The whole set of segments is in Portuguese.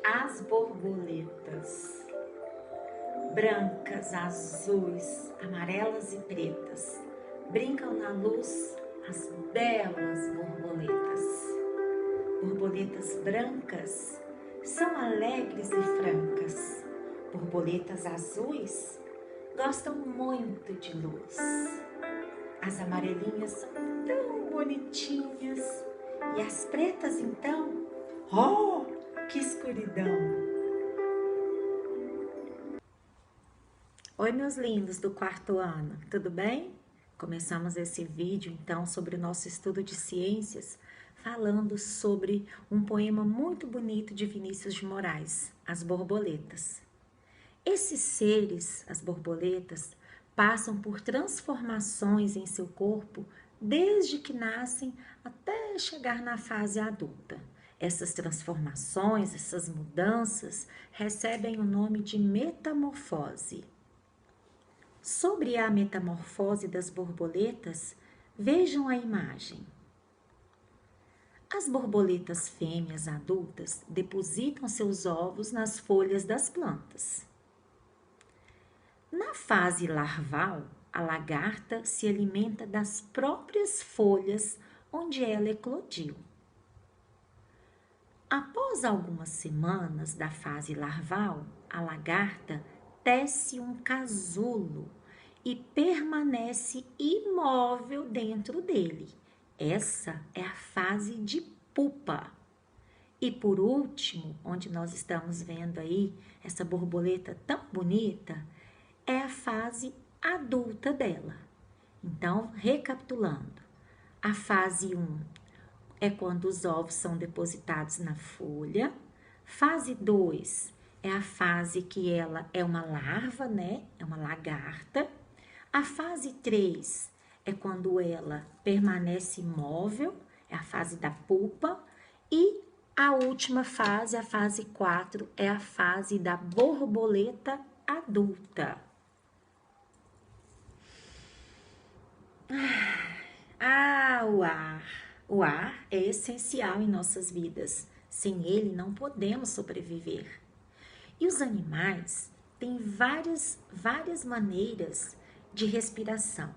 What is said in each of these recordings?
As borboletas, brancas, azuis, amarelas e pretas, brincam na luz as belas borboletas. Borboletas brancas são alegres e francas. Borboletas azuis gostam muito de luz. As amarelinhas são tão bonitinhas e as pretas então, oh, que escuridão! Oi, meus lindos do quarto ano, tudo bem? Começamos esse vídeo então sobre o nosso estudo de ciências, falando sobre um poema muito bonito de Vinícius de Moraes, As Borboletas. Esses seres, as borboletas, passam por transformações em seu corpo desde que nascem até chegar na fase adulta. Essas transformações, essas mudanças, recebem o nome de metamorfose. Sobre a metamorfose das borboletas, vejam a imagem. As borboletas fêmeas adultas depositam seus ovos nas folhas das plantas. Na fase larval, a lagarta se alimenta das próprias folhas onde ela eclodiu. Após algumas semanas da fase larval, a lagarta tece um casulo e permanece imóvel dentro dele. Essa é a fase de pupa. E por último, onde nós estamos vendo aí essa borboleta tão bonita, é a fase adulta dela. Então, recapitulando, a fase 1 é quando os ovos são depositados na folha. Fase 2 é a fase que ela é uma larva, né? É uma lagarta. A fase 3 é quando ela permanece imóvel, é a fase da pupa. E a última fase, a fase 4, é a fase da borboleta adulta. O ar. O ar é essencial em nossas vidas. Sem ele, não podemos sobreviver. E os animais têm várias maneiras de respiração.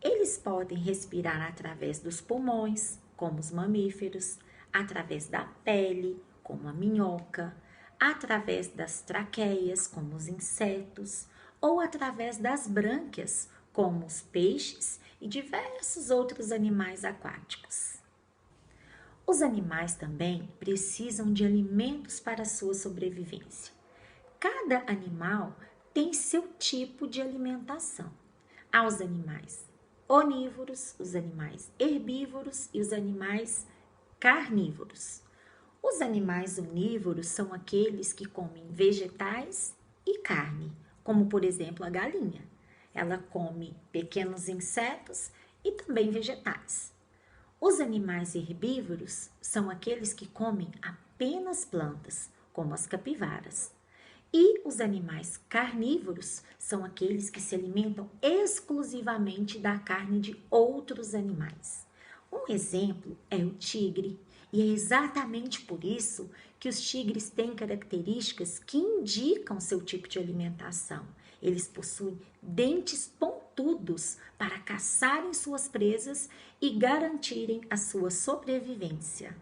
Eles podem respirar através dos pulmões, como os mamíferos, através da pele, como a minhoca, através das traqueias, como os insetos, ou através das brânquias, como os peixes e diversos outros animais aquáticos. Os animais também precisam de alimentos para a sua sobrevivência. Cada animal tem seu tipo de alimentação. Há os animais onívoros, os animais herbívoros e os animais carnívoros. Os animais onívoros são aqueles que comem vegetais e carne, como por exemplo a galinha. Ela come pequenos insetos e também vegetais. Os animais herbívoros são aqueles que comem apenas plantas, como as capivaras. E os animais carnívoros são aqueles que se alimentam exclusivamente da carne de outros animais. Um exemplo é o tigre, e é exatamente por isso que os tigres têm características que indicam seu tipo de alimentação. Eles possuem dentes pontudos para caçarem suas presas e garantirem a sua sobrevivência.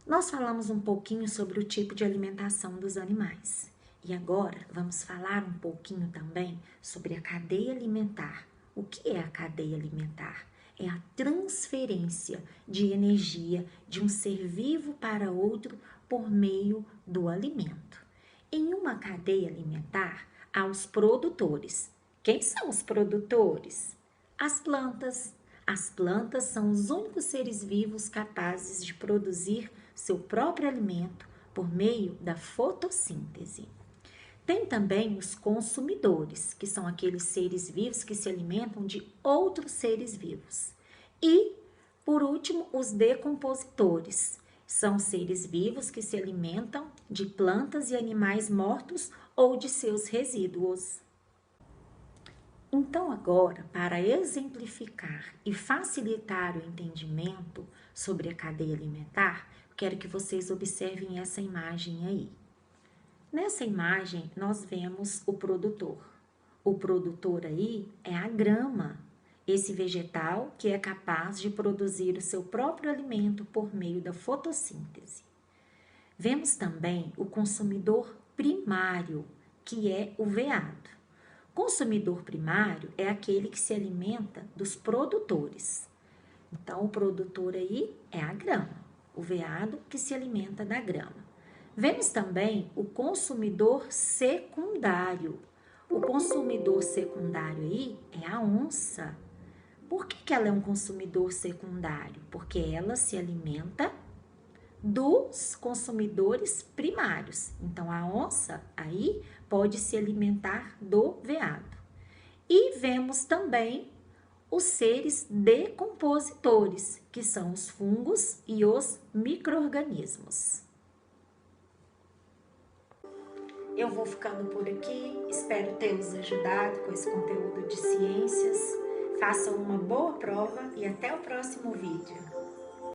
Nós falamos um pouquinho sobre o tipo de alimentação dos animais. E agora vamos falar um pouquinho também sobre a cadeia alimentar. O que é a cadeia alimentar? É a transferência de energia de um ser vivo para outro por meio do alimento. Em uma cadeia alimentar, há os produtores. Quem são os produtores? As plantas. As plantas são os únicos seres vivos capazes de produzir seu próprio alimento por meio da fotossíntese. Tem também os consumidores, que são aqueles seres vivos que se alimentam de outros seres vivos. E, por último, os decompositores. São seres vivos que se alimentam de plantas e animais mortos ou de seus resíduos. Então, agora, para exemplificar e facilitar o entendimento sobre a cadeia alimentar, Quero que vocês observem essa imagem aí. Nessa imagem, nós vemos o produtor. O produtor aí é a grama, esse vegetal que é capaz de produzir o seu próprio alimento por meio da fotossíntese. Vemos também o consumidor primário, que é o veado. Consumidor primário é aquele que se alimenta dos produtores. Então, o produtor aí é a grama, o veado que se alimenta da grama. Vemos também o consumidor secundário. O consumidor secundário aí é a onça. Por que ela é um consumidor secundário? Porque ela se alimenta dos consumidores primários. Então, a onça aí pode se alimentar do veado. E vemos também os seres decompositores, que são os fungos e os micro-organismos. Eu vou ficando por aqui, espero ter-vos ajudado com esse conteúdo de ciências. Façam uma boa prova e até o próximo vídeo.